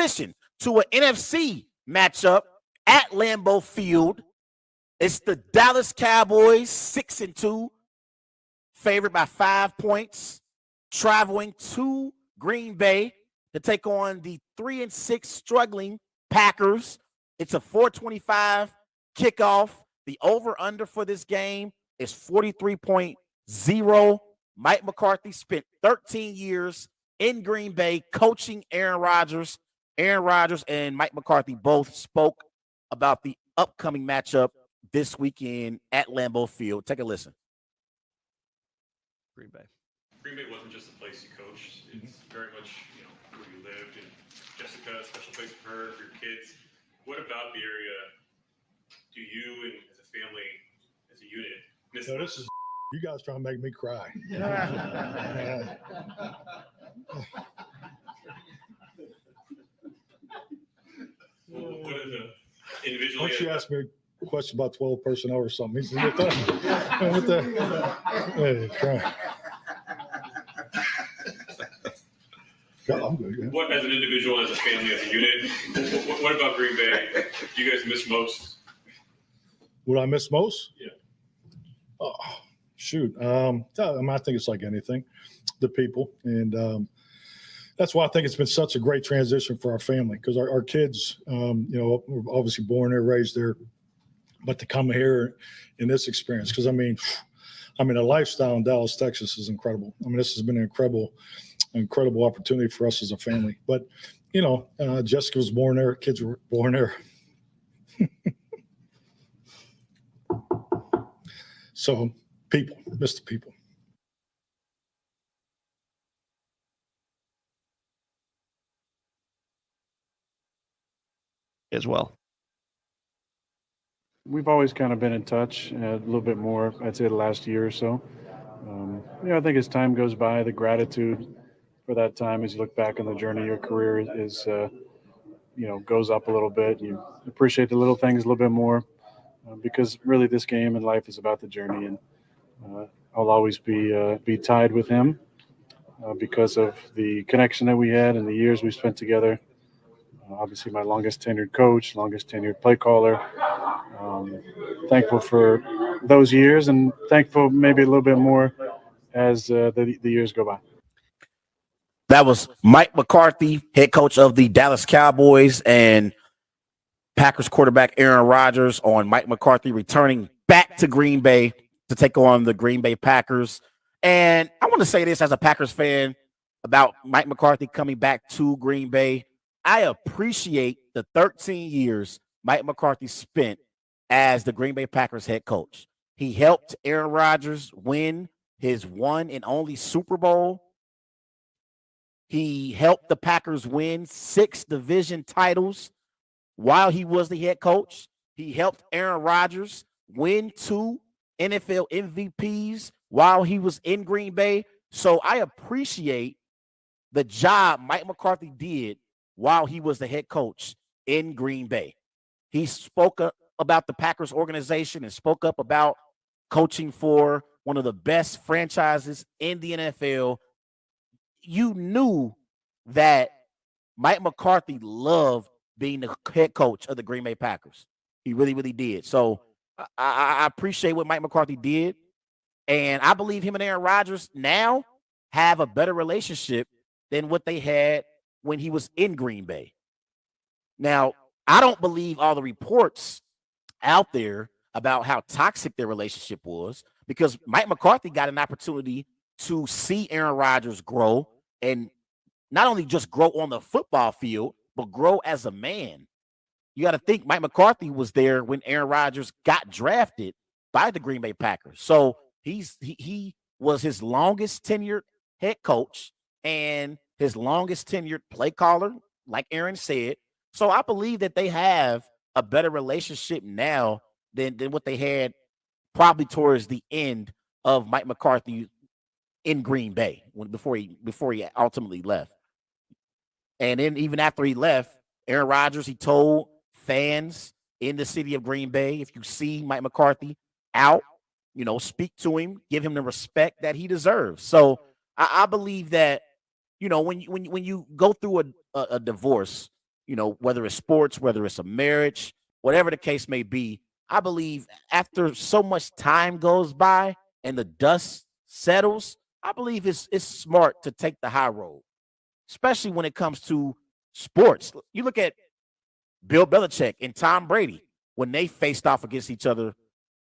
transition to an NFC matchup at Lambeau Field. It's the Dallas Cowboys, 6-2, favored by 5 points, traveling to Green Bay to take on the 3-6 struggling Packers. It's a 4:25 kickoff. The over-under for this game is 43.0. Mike McCarthy spent 13 years in Green Bay coaching Aaron Rodgers. Aaron Rodgers and Mike McCarthy both spoke about the upcoming matchup this weekend at Lambeau Field. Take a listen. Green Bay. Green Bay wasn't just a place you coached. It's very much, where you lived. And Jessica, a special place for her, for your kids. What about the area do you and as a family, as a unit, miss? So this is you guys trying to make me cry. What is the individual? Why don't you ask me a question about 12 personnel or something? He said, what the? Hey, cry. Yeah, I'm good. Yeah. What, as an individual, as a family, as a unit, what about Green Bay do you guys miss most? What I miss most? Yeah. Oh, shoot. I think it's like anything, the people. And that's why I think it's been such a great transition for our family, because our kids, were obviously born there, raised there, but to come here in this experience, because the lifestyle in Dallas, Texas is incredible. This has been an incredible opportunity for us as a family. But, Jessica was born there, kids were born there. So people, miss the people. As well. We've always kind of been in touch a little bit more, I'd say the last year or so. I think as time goes by, the gratitude for that time as you look back on the journey of your career is goes up a little bit. You appreciate the little things a little bit more because really this game and life is about the journey. And I'll always be tied with him because of the connection that we had and the years we spent together. Obviously, my longest tenured coach, longest tenured play caller. Thankful for those years and thankful maybe a little bit more as the years go by. That was Mike McCarthy, head coach of the Dallas Cowboys, and Packers quarterback Aaron Rodgers on Mike McCarthy returning back to Green Bay to take on the Green Bay Packers. And I want to say this as a Packers fan about Mike McCarthy coming back to Green Bay. I appreciate the 13 years Mike McCarthy spent as the Green Bay Packers head coach. He helped Aaron Rodgers win his one and only Super Bowl. He helped the Packers win 6 division titles while he was the head coach. He helped Aaron Rodgers win 2 NFL MVPs while he was in Green Bay. So I appreciate the job Mike McCarthy did while he was the head coach in Green Bay. He spoke about the Packers organization and spoke up about coaching for one of the best franchises in the NFL. You knew that Mike McCarthy loved being the head coach of the Green Bay Packers. He really, really did. So I appreciate what Mike McCarthy did. And I believe him and Aaron Rodgers now have a better relationship than what they had when he was in Green Bay. Now, I don't believe all the reports out there about how toxic their relationship was, because Mike McCarthy got an opportunity to see Aaron Rodgers grow, and not only just grow on the football field, but grow as a man. You got to think Mike McCarthy was there when Aaron Rodgers got drafted by the Green Bay Packers. So he was his longest tenured head coach and his longest tenured play caller, like Aaron said. So I believe that they have a better relationship now than what they had probably towards the end of Mike McCarthy in Green Bay before he ultimately left. And then even after he left, Aaron Rodgers, he told fans in the city of Green Bay, if you see Mike McCarthy out, speak to him, give him the respect that he deserves. So I believe that, when you go through a divorce, whether it's sports, whether it's a marriage, whatever the case may be, I believe after so much time goes by and the dust settles, I believe it's smart to take the high road, especially when it comes to sports. You look at Bill Belichick and Tom Brady when they faced off against each other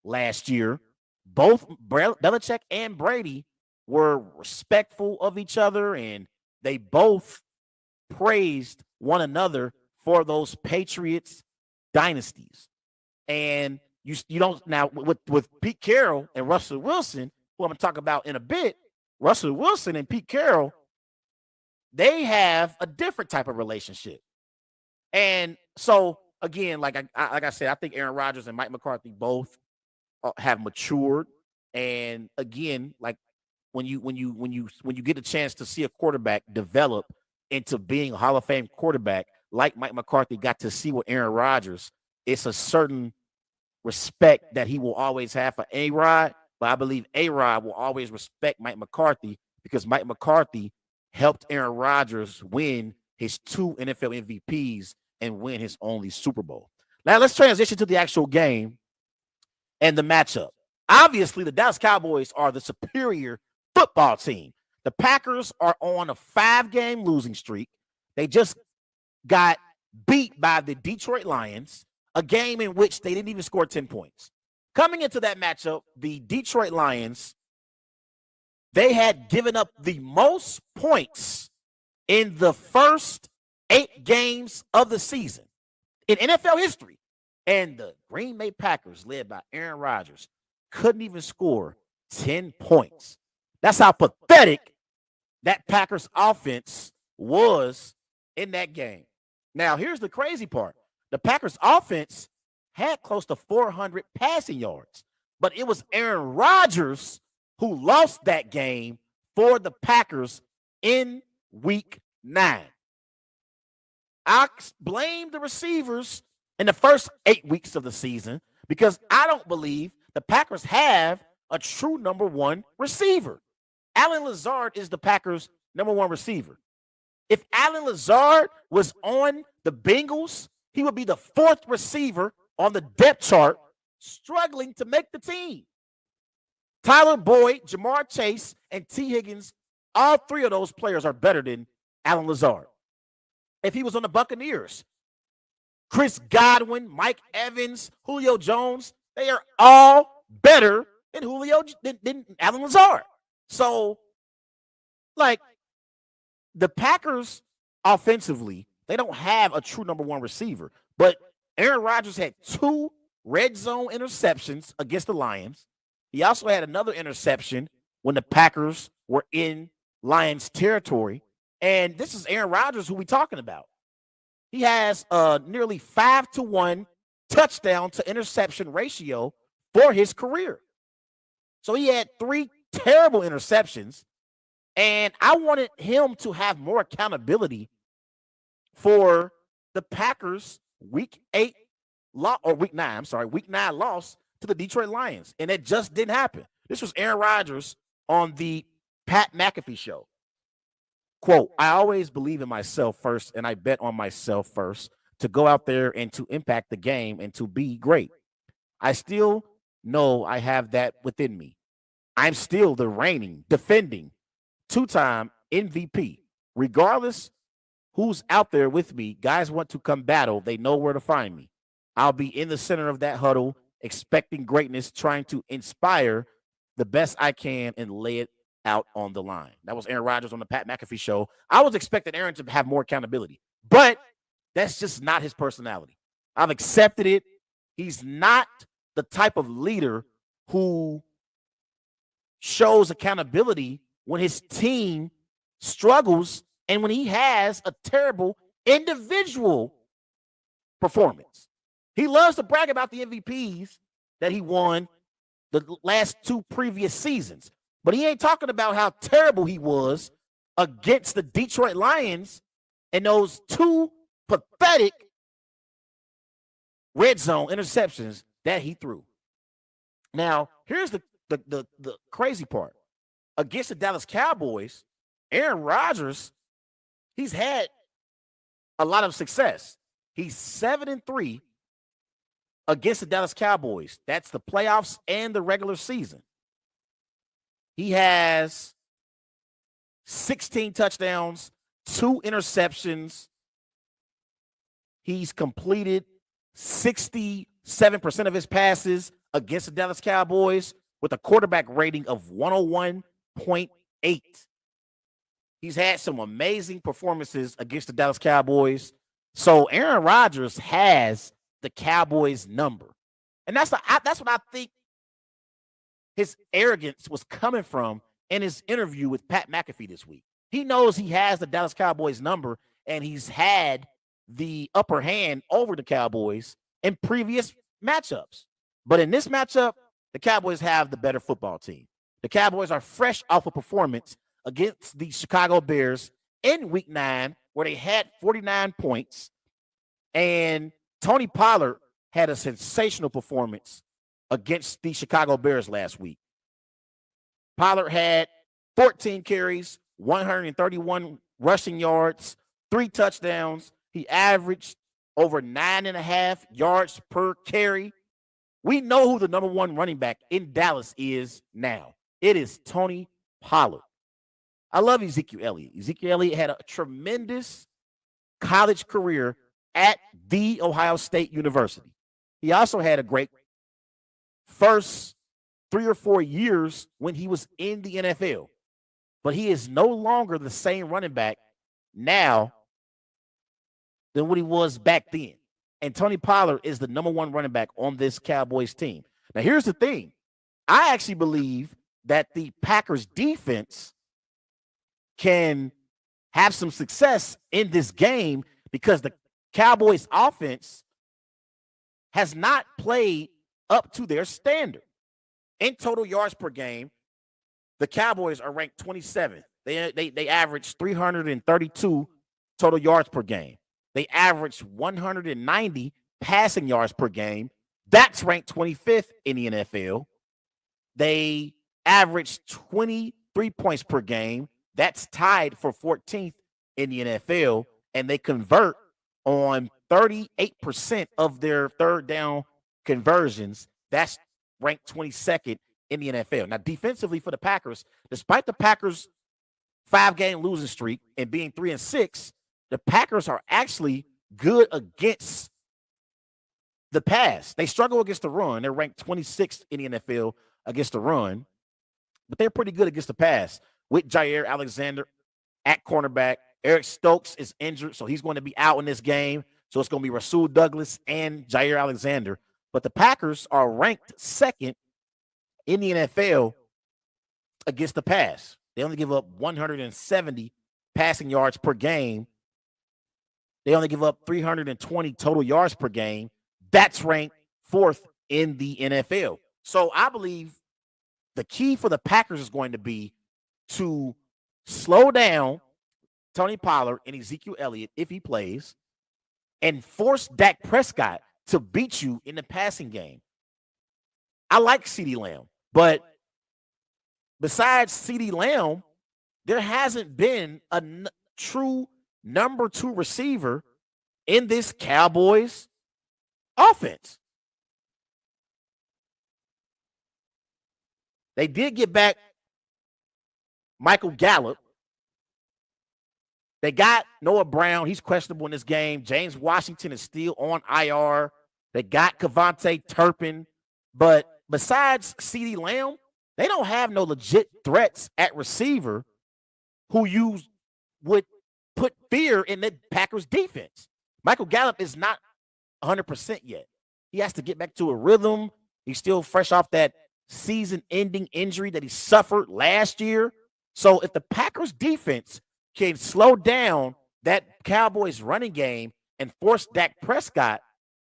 last year. Both Belichick and Brady were respectful of each other, and they both praised one another for those Patriots dynasties. And you don't now with Pete Carroll and Russell Wilson, who I'm going to talk about in a bit. Russell Wilson and Pete Carroll, they have a different type of relationship. And so again, like I said, I think Aaron Rodgers and Mike McCarthy both have matured. And again, like when you get a chance to see a quarterback develop into being a Hall of Fame quarterback, like Mike McCarthy got to see with Aaron Rodgers, it's a certain respect that he will always have for A-Rod. But I believe A-Rod will always respect Mike McCarthy because Mike McCarthy helped Aaron Rodgers win his 2 NFL MVPs and win his only Super Bowl. Now let's transition to the actual game and the matchup. Obviously, the Dallas Cowboys are the superior football team. The Packers are on a 5-game losing streak. They just got beat by the Detroit Lions, a game in which they didn't even score 10 points. Coming into that matchup, the Detroit Lions, they had given up the most points in the first 8 games of the season in NFL history. And the Green Bay Packers, led by Aaron Rodgers, couldn't even score 10 points. That's how pathetic that Packers offense was in that game. Now, here's the crazy part. The Packers offense had close to 400 passing yards, but it was Aaron Rodgers who lost that game for the Packers in week 9. I blame the receivers in the first 8 weeks of the season because I don't believe the Packers have a true number 1 receiver. Allen Lazard is the Packers' number 1 receiver. If Allen Lazard was on the Bengals, he would be the 4th receiver on the depth chart, struggling to make the team. Tyler Boyd, Jamar Chase, and T. Higgins, all 3 of those players are better than Allen Lazard. If he was on the Buccaneers, Chris Godwin, Mike Evans, Julio Jones, they are all better than than Allen Lazard. So, like, the Packers offensively, they don't have a true number 1 receiver. But Aaron Rodgers had 2 red zone interceptions against the Lions. He also had another interception when the Packers were in Lions territory. And this is Aaron Rodgers who we're talking about. He has a nearly 5-to-1 touchdown to interception ratio for his career. So he had 3 terrible interceptions. And I wanted him to have more accountability for the Packers week 9 loss to the Detroit Lions. And it just didn't happen. This was Aaron Rodgers on the Pat McAfee show. Quote, I always believe in myself first, and I bet on myself first to go out there and to impact the game and to be great. I still know I have that within me. I'm still the reigning, defending, 2-time MVP. Regardless who's out there with me, guys want to come battle. They know where to find me. I'll be in the center of that huddle, expecting greatness, trying to inspire the best I can and lay it out on the line. That was Aaron Rodgers on the Pat McAfee show. I was expecting Aaron to have more accountability, but that's just not his personality. I've accepted it. He's not the type of leader who shows accountability when his team struggles and when he has a terrible individual performance. He loves to brag about the MVPs that he won the last 2 previous seasons. But he ain't talking about how terrible he was against the Detroit Lions and those 2 pathetic red zone interceptions that he threw. Now, here's the crazy part. Against the Dallas Cowboys, Aaron Rodgers, he's had a lot of success. He's 7-3 against the Dallas Cowboys. That's the playoffs and the regular season. He has 16 touchdowns, 2 interceptions. He's completed 67% of his passes against the Dallas Cowboys with a quarterback rating of 101.8. He's had some amazing performances against the Dallas Cowboys. So Aaron Rodgers has the Cowboys number. And that's what I think his arrogance was coming from in his interview with Pat McAfee this week. He knows he has the Dallas Cowboys number, and he's had the upper hand over the Cowboys in previous matchups. But in this matchup, the Cowboys have the better football team. The Cowboys are fresh off a performance against the Chicago Bears in Week 9, where they had 49 points, and Tony Pollard had a sensational performance against the Chicago Bears last week. Pollard had 14 carries, 131 rushing yards, 3 touchdowns. He averaged over 9.5 yards per carry. We know who the number 1 running back in Dallas is now. It is Tony Pollard. I love Ezekiel Elliott. Ezekiel Elliott had a tremendous college career at The Ohio State University. He also had a great first 3 or 4 years when he was in the NFL. But he is no longer the same running back now than what he was back then. And Tony Pollard is the number 1 running back on this Cowboys team. Now, here's the thing. I actually believe that the Packers defense can have some success in this game because the Cowboys offense has not played up to their standard. In total yards per game, the Cowboys are ranked 27th. They average 332 total yards per game. They average 190 passing yards per game. That's ranked 25th in the NFL. They average 23 points per game. That's tied for 14th in the NFL. And they convert on 38% of their third down conversions. That's ranked 22nd in the NFL. Now, defensively for the Packers, despite the Packers' 5-game losing streak and being 3-6, the Packers are actually good against the pass. They struggle against the run. They're ranked 26th in the NFL against the run, but they're pretty good against the pass with Jair Alexander at cornerback. Eric Stokes is injured, so he's going to be out in this game. So it's going to be Rasul Douglas and Jair Alexander. But the Packers are ranked 2nd in the NFL against the pass. They only give up 170 passing yards per game. They only give up 320 total yards per game. That's ranked 4th in the NFL. So I believe the key for the Packers is going to be to slow down Tony Pollard and Ezekiel Elliott if he plays and force Dak Prescott to beat you in the passing game. I like CeeDee Lamb, but besides CeeDee Lamb, there hasn't been a true number 2 receiver in this Cowboys offense. They did get back Michael Gallup. They got Noah Brown. He's questionable in this game. James Washington is still on IR. They got Kevontae Turpin. But besides CeeDee Lamb, they don't have no legit threats at receiver who you would put fear in the Packers defense. Michael Gallup is not 100% yet. He has to get back to a rhythm. He's still fresh off that season-ending injury that he suffered last year. So if the Packers defense can slow down that Cowboys running game and force Dak Prescott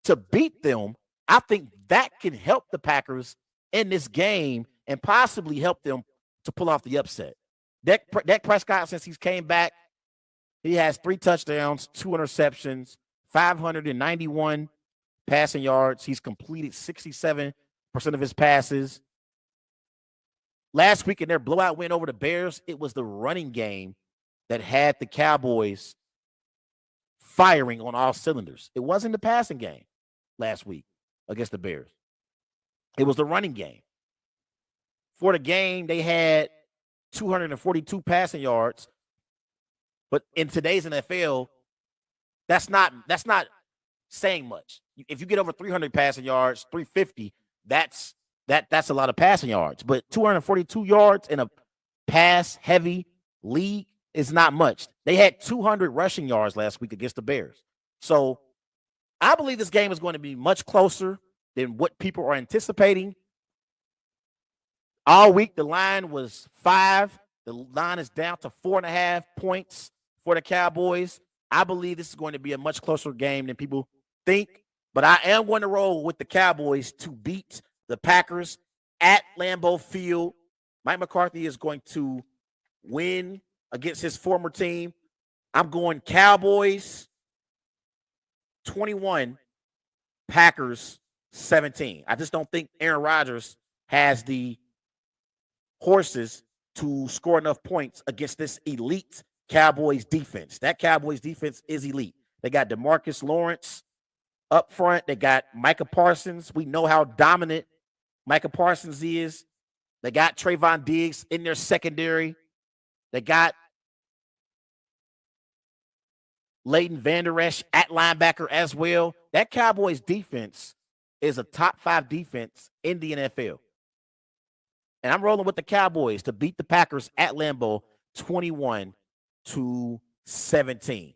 to beat them, I think that can help the Packers in this game and possibly help them to pull off the upset. Dak Prescott, since he's came back, he has 3 touchdowns, 2 interceptions, 591 passing yards. He's completed 67% of his passes. Last week in their blowout win over the Bears, it was the running game that had the Cowboys firing on all cylinders. It wasn't the passing game last week against the Bears. It was the running game. For the game, they had 242 passing yards. But in today's NFL, that's not saying much. If you get over 300 passing yards, 350, that's a lot of passing yards. But 242 yards in a pass-heavy league is not much. They had 200 rushing yards last week against the Bears. So I believe this game is going to be much closer than what people are anticipating. All week, the line was 5. The line is down to 4.5 points for the Cowboys. I believe this is going to be a much closer game than people think. But I am going to roll with the Cowboys to beat the Packers at Lambeau Field. Mike McCarthy is going to win against his former team. I'm going Cowboys 21, Packers 17. I just don't think Aaron Rodgers has the horses to score enough points against this elite Cowboys defense. That Cowboys defense is elite. They got DeMarcus Lawrence up front. They got Micah Parsons. We know how dominant Micah Parsons is. They got Trayvon Diggs in their secondary. They got Leighton Vander Esch at linebacker as well. That Cowboys defense is a top 5 defense in the NFL. And I'm rolling with the Cowboys to beat the Packers at Lambeau 21-17.